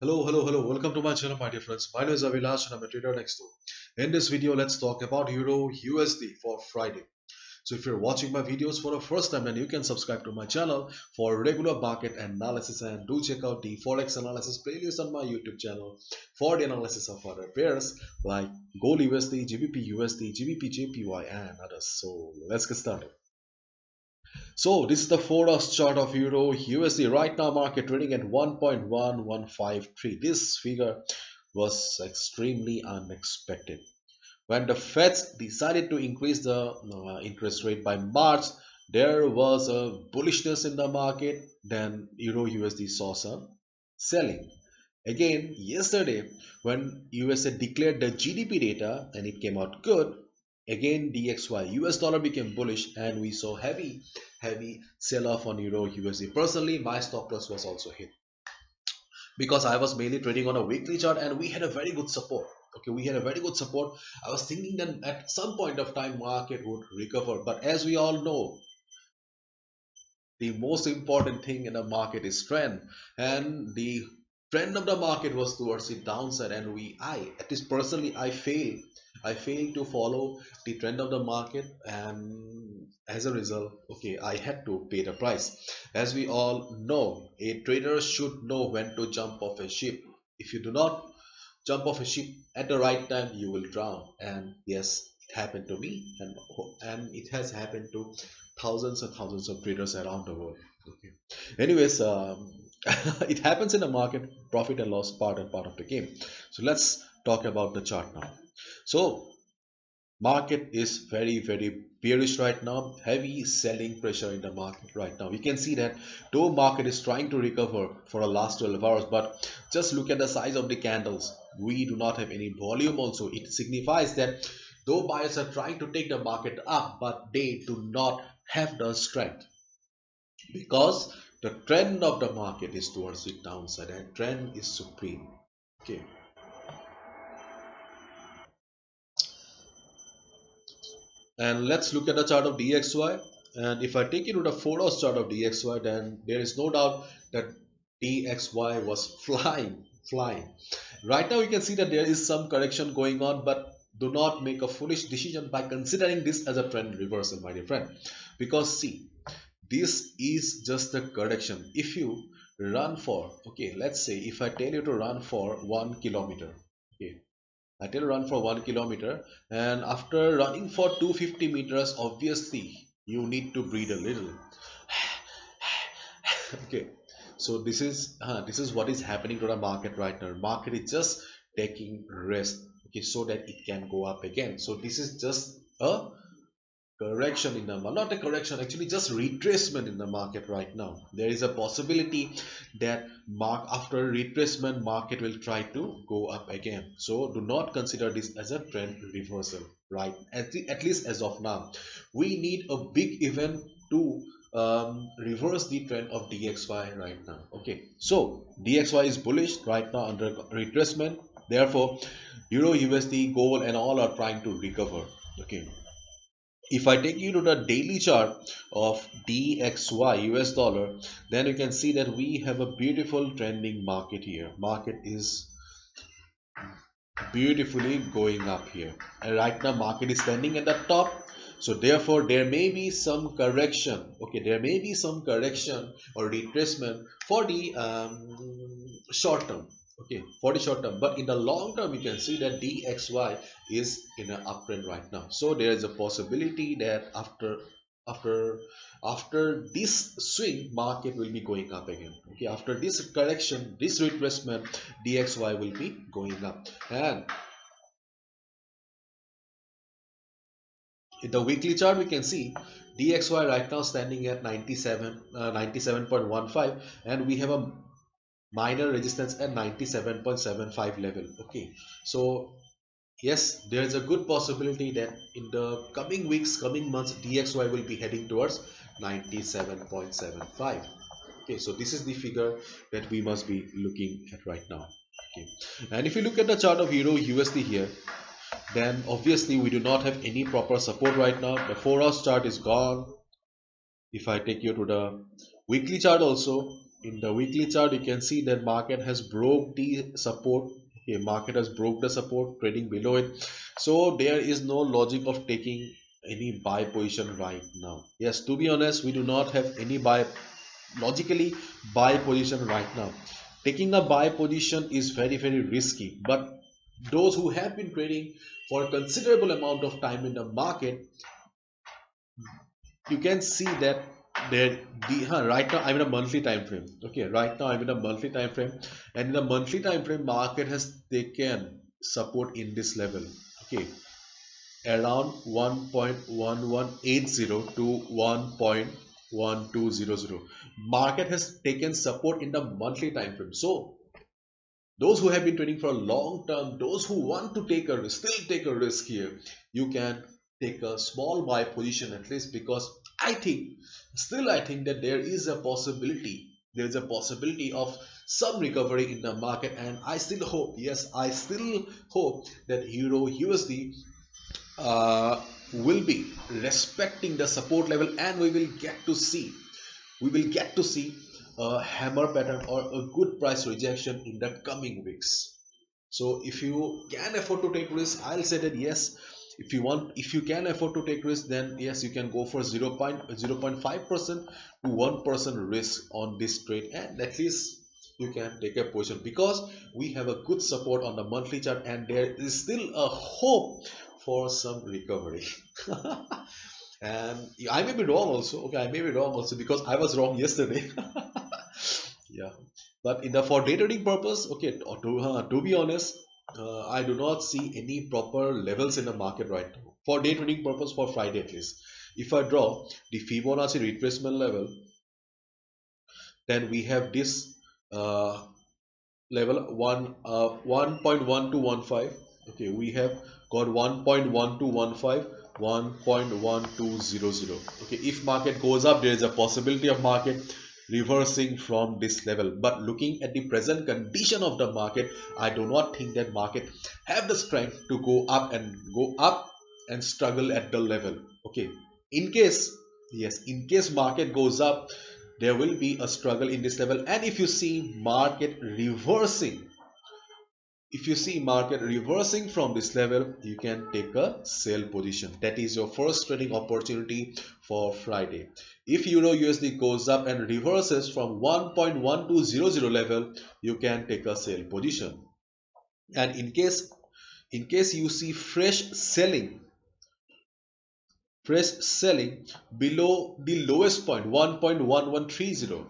Hello. Welcome to my channel, my dear friends. My name is Avilash and I'm a trader next door. In this video, let's talk about Euro USD for Friday. So if you're watching my videos for the first time, then you can subscribe to my channel for regular market analysis, and do check out the Forex analysis playlist on my YouTube channel for the analysis of other pairs like Gold USD, GBP USD, GBP JPY and others. So let's get started. So this is the 4 hours chart of Euro USD. Right now market trading at 1.1153. This figure was extremely unexpected. When the Fed decided to increase the interest rate by March, there was a bullishness in the market. Then Euro USD saw some selling. Again, yesterday, when USA declared the GDP data and it came out good, again DXY US dollar became bullish and we saw heavy sell off on Euro USD. Personally, my stop loss was also hit because I was mainly trading on a weekly chart and we had a very good support. Okay, we had a very good support. I was thinking that at some point of time market would recover, but as we all know, the most important thing in the market is trend, and the trend of the market was towards the downside, and I at least personally I failed to follow the trend of the market, and as a result, okay, I had to pay the price. As we all know, a trader should know when to jump off a ship. If you do not jump off a ship at the right time, you will drown. And yes, it happened to me, and it has happened to thousands and thousands of traders around the world. Okay. Anyways, it happens in the market. Profit and loss, part and part of the game. So let's talk about the chart now. So market is very bearish right now. Heavy selling pressure in the market right now. We can see that though market is trying to recover for the last 12 hours, but just look at the size of the candles. We do not have any volume. Also, it signifies that though buyers are trying to take the market up, but they do not have the strength, because the trend of the market is towards the downside and trend is supreme. Okay. And let's look at the chart of DXY. And if I take you to the 4 hours chart of DXY, then there is no doubt that DXY was flying. Right now you can see that there is some correction going on, but do not make a foolish decision by considering this as a trend reversal, my dear friend. Because see, this is just a correction. If you run for, okay, let's say if I tell you to run for 1 kilometer, okay, I tell run for 1 kilometer, and after running for 250 meters, obviously you need to breathe a little. Okay, so this is what is happening to the market right now. Market is just taking rest, okay, so that it can go up again. So this is just a correction in the market, not a correction, actually just retracement in the market right now. There is a possibility that after retracement market will try to go up again. So do not consider this as a trend reversal, right? At least as of now, we need a big event to reverse the trend of DXY right now. Okay, so DXY is bullish right now under retracement. Therefore, Euro USD, gold and all are trying to recover. Okay, if I take you to the daily chart of DXY US dollar, then you can see that we have a beautiful trending market here. Market is beautifully going up here, and right now market is standing at the top. So therefore there may be some correction. Okay, there may be some correction or retracement for the short term. Okay, for the short term, but in the long term you can see that DXY is in an uptrend right now. So there is a possibility that after after this swing market will be going up again. Okay, after this correction, this retracement, DXY will be going up. And in the weekly chart we can see DXY right now standing at 97.15, and we have a minor resistance at 97.75 level. Okay, so yes, there is a good possibility that in the coming weeks, coming months, DXY will be heading towards 97.75. Okay, so this is the figure that we must be looking at right now. Okay, and if you look at the chart of Euro USD here, then obviously we do not have any proper support right now. The 4 hours chart is gone. If I take you to the weekly chart also, in the weekly chart, you can see that market has broke the support. Okay, market has broke the support, trading below it. So there is no logic of taking any buy position right now. Yes, to be honest, we do not have any logically buy position right now. Taking a buy position is very risky, but those who have been trading for a considerable amount of time in the market, you can see that there right now I'm in a monthly time frame. Okay, right now I'm in a monthly time frame, and in the monthly time frame market has taken support in this level. Okay, around 1.1180 to 1.1200 market has taken support in the monthly time frame. So those who have been trading for a long term, those who want to take a risk, still take a risk here, you can take a small buy position at least, because I think that there is a possibility of some recovery in the market, and I still hope, yes, I still hope that Euro USD will be respecting the support level, and we will get to see a hammer pattern or a good price rejection in the coming weeks. So if you can afford to take risk, I'll say that yes. If you can afford to take risk, then yes, you can go for 0.05% to 1% risk on this trade, and at least you can take a position, because we have a good support on the monthly chart, and there is still a hope for some recovery. And I may be wrong also. Okay, I may be wrong also, because I was wrong yesterday. Yeah, but in the for day trading purpose, okay, to be honest, I do not see any proper levels in the market right now for day trading purpose for Friday at least. If I draw the Fibonacci retracement level, then we have this level 1.1215. Okay, we have got 1.1215, 1.1200. Okay, if market goes up, there is a possibility of market reversing from this level, but looking at the present condition of the market, I do not think that market have the strength to go up and struggle at the level. Okay, in case, yes, in case market goes up, there will be a struggle in this level, and if you see market reversing from this level, you can take a sell position. That is your first trading opportunity for Friday. If Euro USD goes up and reverses from 1.1200 level, you can take a sell position. And in case you see fresh selling below the lowest point 1.1130,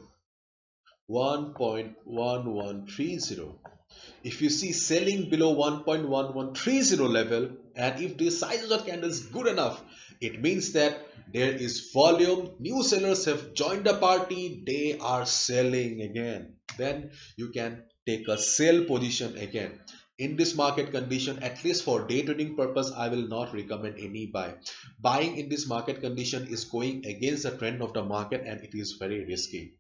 1.1130, if you see selling below 1.1130 level, and if the size of the candle is good enough, it means that there is volume, new sellers have joined the party, they are selling again, then you can take a sell position again. In this market condition, at least for day trading purpose, I will not recommend any buying in this market condition is going against the trend of the market, and it is very risky.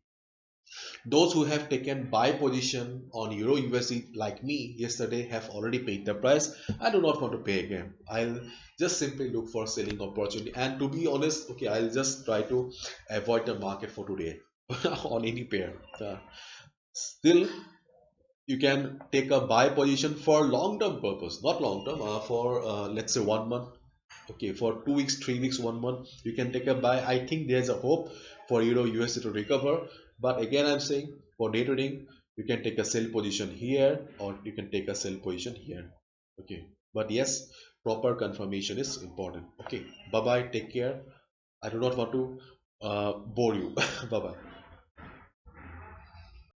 Those who have taken buy position on Euro USD like me yesterday have already paid the price. I do not want to pay again. I'll just simply look for selling opportunity. And to be honest, okay, I'll just try to avoid the market for today on any pair. Still, you can take a buy position for long term purpose, not long term, for let's say 1 month. Okay, for 2 weeks, 3 weeks, 1 month, you can take a buy. I think there's a hope for Euro USD to recover. But again, I'm saying for day trading, you can take a sell position here, or you can take a sell position here. Okay, but yes, proper confirmation is important. Okay, bye bye. Take care. I do not want to bore you. Bye bye.